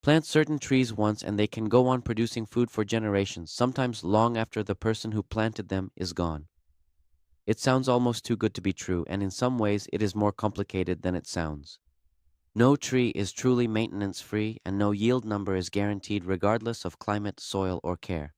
Plant certain trees once and they can go on producing food for generations, sometimes long after the person who planted them is gone. It sounds almost too good to be true, and in some ways it is more complicated than it sounds. No tree is truly maintenance-free, and no yield number is guaranteed regardless of climate, soil, or care.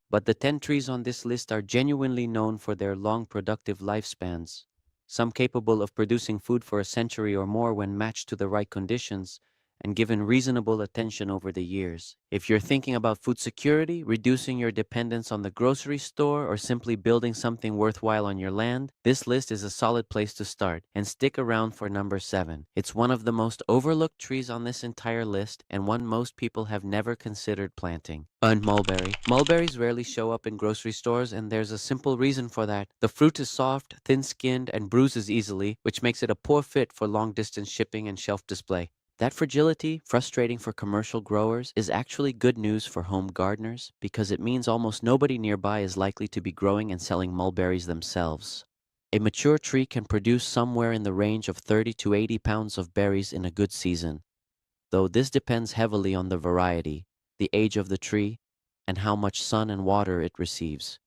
But the 10 trees on this list are genuinely known for their long productive lifespans, some capable of producing food for a century or more when matched to the right conditions and given reasonable attention over the years. If you're thinking about food security, reducing your dependence on the grocery store, or simply building something worthwhile on your land, this list is a solid place to start. And stick around for number 7. It's one of the most overlooked trees on this entire list, and one most people have never considered planting. Mulberry. Mulberries rarely show up in grocery stores, and there's a simple reason for that. The fruit is soft, thin-skinned, and bruises easily, which makes it a poor fit for long-distance shipping and shelf display. That fragility, frustrating for commercial growers, is actually good news for home gardeners because it means almost nobody nearby is likely to be growing and selling mulberries themselves. A mature tree can produce somewhere in the range of 30 to 80 pounds of berries in a good season, though this depends heavily on the variety, the age of the tree, and how much sun and water it receives.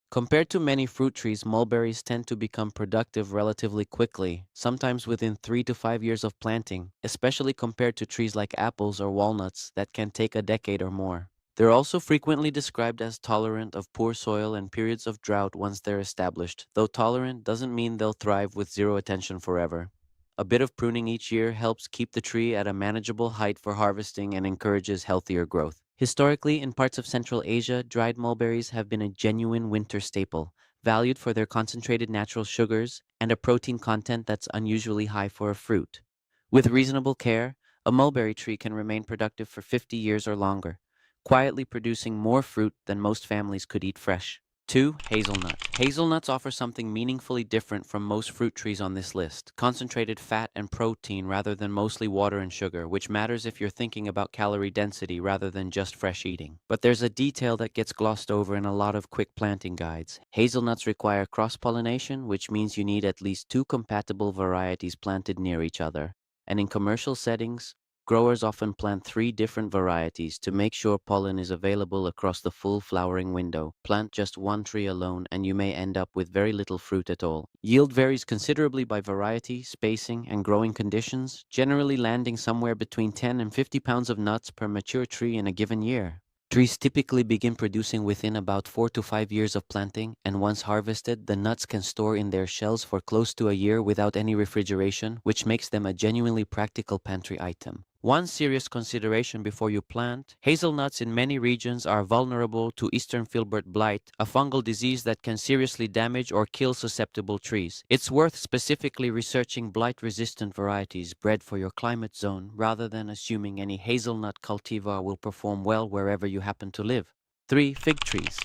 Compared to many fruit trees, mulberries tend to become productive relatively quickly, sometimes within 3 to 5 years of planting, especially compared to trees like apples or walnuts that can take a decade or more. They're also frequently described as tolerant of poor soil and periods of drought once they're established, though tolerant doesn't mean they'll thrive with zero attention forever. A bit of pruning each year helps keep the tree at a manageable height for harvesting and encourages healthier growth. Historically, in parts of Central Asia, dried mulberries have been a genuine winter staple, valued for their concentrated natural sugars and a protein content that's unusually high for a fruit. With reasonable care, a mulberry tree can remain productive for 50 years or longer, quietly producing more fruit than most families could eat fresh. 2. Hazelnut. Hazelnuts offer something meaningfully different from most fruit trees on this list: concentrated fat and protein rather than mostly water and sugar, which matters if you're thinking about calorie density rather than just fresh eating. But there's a detail that gets glossed over in a lot of quick planting guides. Hazelnuts require cross-pollination, which means you need at least 2 compatible varieties planted near each other. And in commercial settings, growers often plant 3 different varieties to make sure pollen is available across the full flowering window. Plant just one tree alone and you may end up with very little fruit at all. Yield varies considerably by variety, spacing, and growing conditions, generally landing somewhere between 10 and 50 pounds of nuts per mature tree in a given year. Trees typically begin producing within about 4 to 5 years of planting, and once harvested, the nuts can store in their shells for close to a year without any refrigeration, which makes them a genuinely practical pantry item. One serious consideration before you plant: hazelnuts in many regions are vulnerable to eastern filbert blight, a fungal disease that can seriously damage or kill susceptible trees. It's worth specifically researching blight-resistant varieties bred for your climate zone rather than assuming any hazelnut cultivar will perform well wherever you happen to live. 3. Fig trees.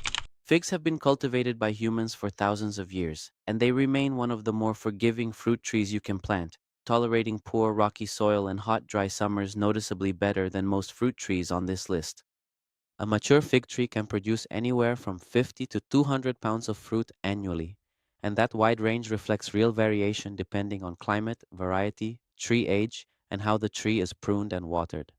Figs have been cultivated by humans for thousands of years, and they remain one of the more forgiving fruit trees you can plant, tolerating poor rocky soil and hot, dry summers noticeably better than most fruit trees on this list. A mature fig tree can produce anywhere from 50 to 200 pounds of fruit annually, and that wide range reflects real variation depending on climate, variety, tree age, and how the tree is pruned and watered.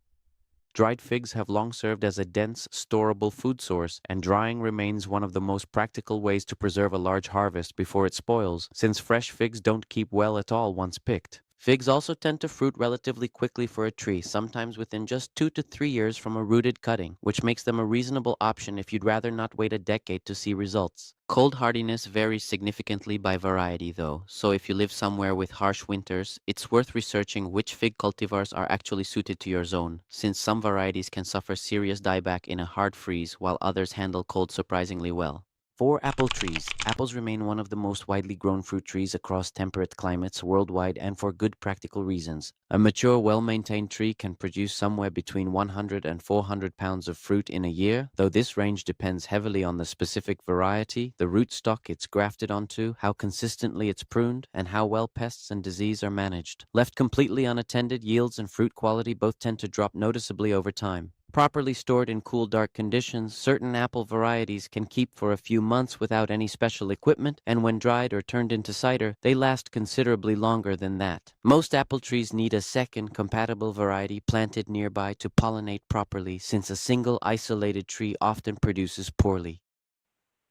Dried figs have long served as a dense, storable food source, and drying remains one of the most practical ways to preserve a large harvest before it spoils, since fresh figs don't keep well at all once picked. Figs also tend to fruit relatively quickly for a tree, sometimes within just 2 to 3 years from a rooted cutting, which makes them a reasonable option if you'd rather not wait a decade to see results. Cold hardiness varies significantly by variety though, so if you live somewhere with harsh winters, it's worth researching which fig cultivars are actually suited to your zone, since some varieties can suffer serious dieback in a hard freeze while others handle cold surprisingly well. 4. Apple trees. Apples remain one of the most widely grown fruit trees across temperate climates worldwide, and for good practical reasons. A mature, well-maintained tree can produce somewhere between 100 and 400 pounds of fruit in a year, though this range depends heavily on the specific variety, the rootstock it's grafted onto, how consistently it's pruned, and how well pests and disease are managed. Left completely unattended, yields and fruit quality both tend to drop noticeably over time. Properly stored in cool, dark conditions, certain apple varieties can keep for a few months without any special equipment, and when dried or turned into cider, they last considerably longer than that. Most apple trees need a second, compatible variety planted nearby to pollinate properly, since a single, isolated tree often produces poorly.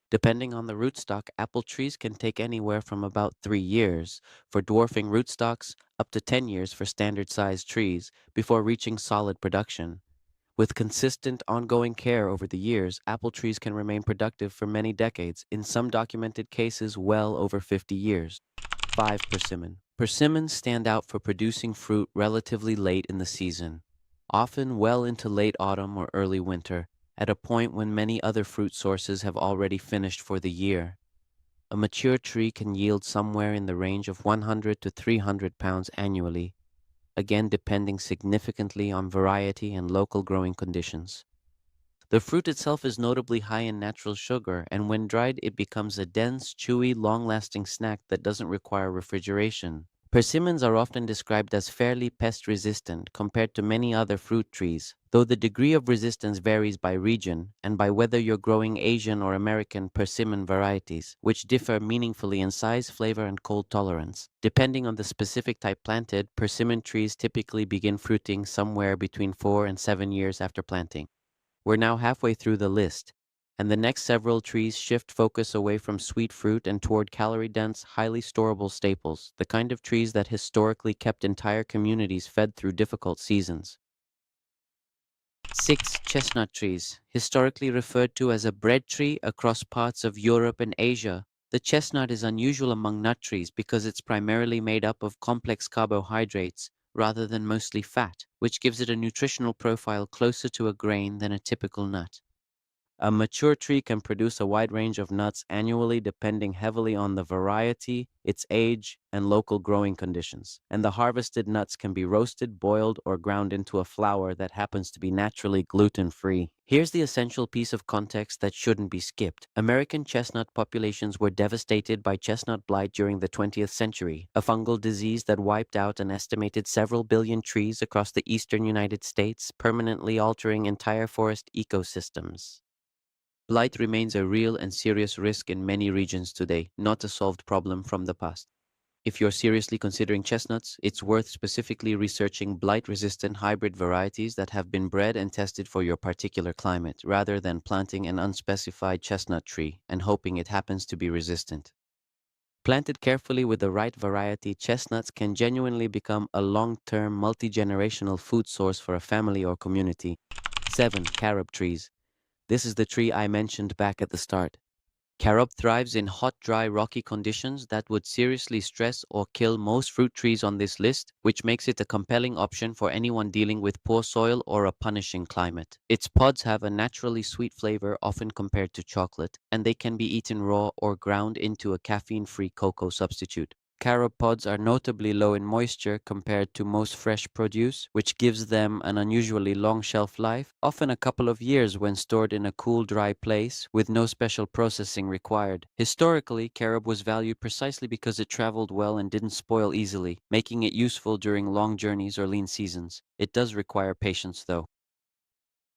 Depending on the rootstock, apple trees can take anywhere from about 3 years for dwarfing rootstocks up to 10 years for standard-sized trees before reaching solid production. With consistent, ongoing care over the years, apple trees can remain productive for many decades, in some documented cases well over 50 years. 5. Persimmon. Persimmons stand out for producing fruit relatively late in the season, often well into late autumn or early winter, at a point when many other fruit sources have already finished for the year. A mature tree can yield somewhere in the range of 100 to 300 pounds annually, again depending significantly on variety and local growing conditions. The fruit itself is notably high in natural sugar, and when dried, it becomes a dense, chewy, long-lasting snack that doesn't require refrigeration. Persimmons are often described as fairly pest-resistant compared to many other fruit trees, though the degree of resistance varies by region and by whether you're growing Asian or American persimmon varieties, which differ meaningfully in size, flavor, and cold tolerance. Depending on the specific type planted, persimmon trees typically begin fruiting somewhere between 4 and 7 years after planting. We're now halfway through the list, and the next several trees shift focus away from sweet fruit and toward calorie-dense, highly storable staples, the kind of trees that historically kept entire communities fed through difficult seasons. 6. Chestnut trees. Historically referred to as a bread tree across parts of Europe and Asia, the chestnut is unusual among nut trees because it's primarily made up of complex carbohydrates rather than mostly fat, which gives it a nutritional profile closer to a grain than a typical nut. A mature tree can produce a wide range of nuts annually depending heavily on the variety, its age, and local growing conditions. And the harvested nuts can be roasted, boiled, or ground into a flour that happens to be naturally gluten-free. Here's the essential piece of context that shouldn't be skipped. American chestnut populations were devastated by chestnut blight during the 20th century, a fungal disease that wiped out an estimated several billion trees across the eastern United States, permanently altering entire forest ecosystems. Blight remains a real and serious risk in many regions today, not a solved problem from the past. If you're seriously considering chestnuts, it's worth specifically researching blight-resistant hybrid varieties that have been bred and tested for your particular climate, rather than planting an unspecified chestnut tree and hoping it happens to be resistant. Planted carefully with the right variety, chestnuts can genuinely become a long-term, multi-generational food source for a family or community. 7. Carob trees. This is the tree I mentioned back at the start. Carob thrives in hot, dry, rocky conditions that would seriously stress or kill most fruit trees on this list, which makes it a compelling option for anyone dealing with poor soil or a punishing climate. Its pods have a naturally sweet flavor, often compared to chocolate, and they can be eaten raw or ground into a caffeine-free cocoa substitute. Carob pods are notably low in moisture compared to most fresh produce, which gives them an unusually long shelf life, often a couple of years when stored in a cool, dry place with no special processing required. Historically, carob was valued precisely because it traveled well and didn't spoil easily, making it useful during long journeys or lean seasons. It does require patience, though.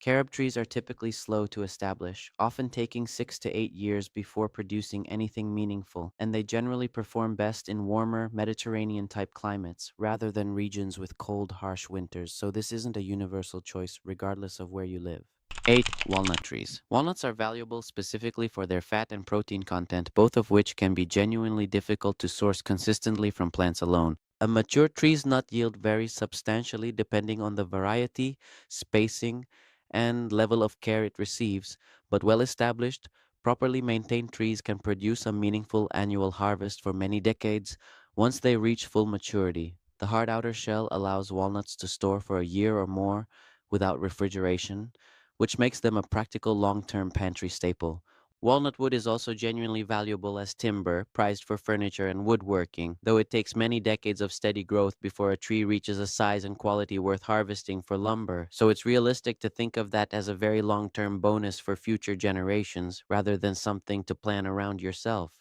Carob trees are typically slow to establish, often taking 6 to 8 years before producing anything meaningful, and they generally perform best in warmer, Mediterranean-type climates, rather than regions with cold, harsh winters, so this isn't a universal choice regardless of where you live. 8. Walnut trees. Walnuts are valuable specifically for their fat and protein content, both of which can be genuinely difficult to source consistently from plants alone. A mature tree's nut yield varies substantially depending on the variety, spacing, and level of care it receives, but well-established, properly maintained trees can produce a meaningful annual harvest for many decades once they reach full maturity. The hard outer shell allows walnuts to store for a year or more without refrigeration, which makes them a practical long-term pantry staple. Walnut wood is also genuinely valuable as timber, prized for furniture and woodworking, though it takes many decades of steady growth before a tree reaches a size and quality worth harvesting for lumber, so it's realistic to think of that as a very long-term bonus for future generations, rather than something to plan around yourself.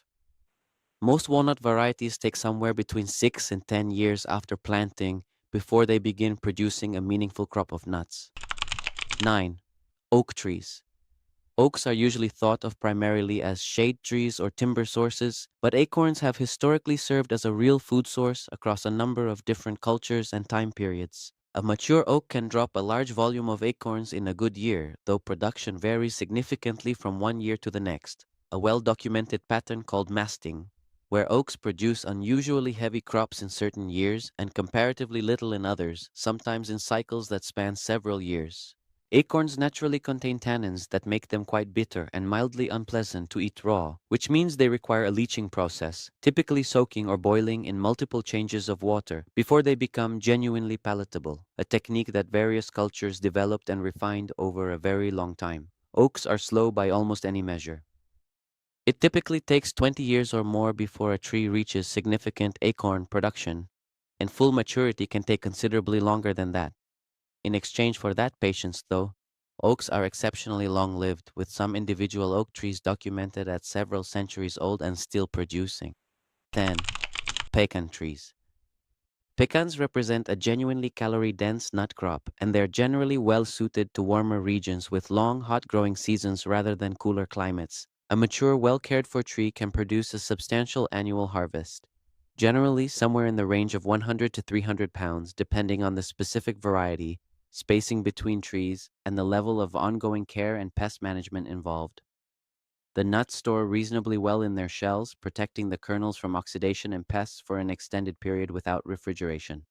Most walnut varieties take somewhere between 6 and 10 years after planting before they begin producing a meaningful crop of nuts. 9. Oak trees. Oaks are usually thought of primarily as shade trees or timber sources, but acorns have historically served as a real food source across a number of different cultures and time periods. A mature oak can drop a large volume of acorns in a good year, though production varies significantly from one year to the next. A well-documented pattern called masting, where oaks produce unusually heavy crops in certain years and comparatively little in others, sometimes in cycles that span several years. Acorns naturally contain tannins that make them quite bitter and mildly unpleasant to eat raw, which means they require a leaching process, typically soaking or boiling in multiple changes of water before they become genuinely palatable, a technique that various cultures developed and refined over a very long time. Oaks are slow by almost any measure. It typically takes 20 years or more before a tree reaches significant acorn production, and full maturity can take considerably longer than that. In exchange for that patience, though, oaks are exceptionally long-lived, with some individual oak trees documented at several centuries old and still producing. 10. Pecan trees. Pecans represent a genuinely calorie-dense nut crop, and they're generally well-suited to warmer regions with long, hot-growing seasons rather than cooler climates. A mature, well-cared-for tree can produce a substantial annual harvest, generally somewhere in the range of 100 to 300 pounds, depending on the specific variety, spacing between trees, and the level of ongoing care and pest management involved. The nuts store reasonably well in their shells, protecting the kernels from oxidation and pests for an extended period without refrigeration.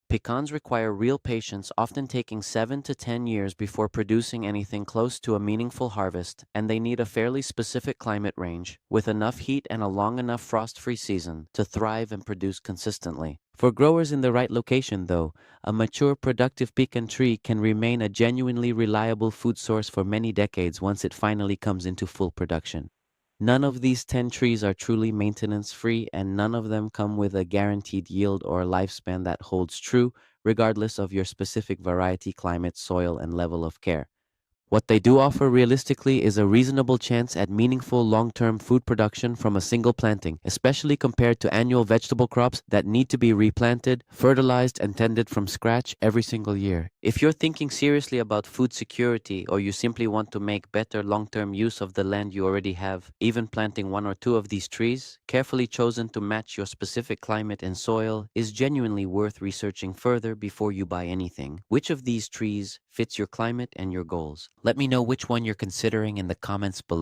Pecans require real patience, often taking 7 to 10 years before producing anything close to a meaningful harvest, and they need a fairly specific climate range, with enough heat and a long enough frost-free season, to thrive and produce consistently. For growers in the right location, though, a mature, productive pecan tree can remain a genuinely reliable food source for many decades once it finally comes into full production. None of these 10 trees are truly maintenance-free, and none of them come with a guaranteed yield or lifespan that holds true, regardless of your specific variety, climate, soil, and level of care. What they do offer realistically is a reasonable chance at meaningful long-term food production from a single planting, especially compared to annual vegetable crops that need to be replanted, fertilized, and tended from scratch every single year. If you're thinking seriously about food security, or you simply want to make better long-term use of the land you already have, even planting one or two of these trees, carefully chosen to match your specific climate and soil, is genuinely worth researching further before you buy anything. Which of these trees fits your climate and your goals? Let me know which one you're considering in the comments below.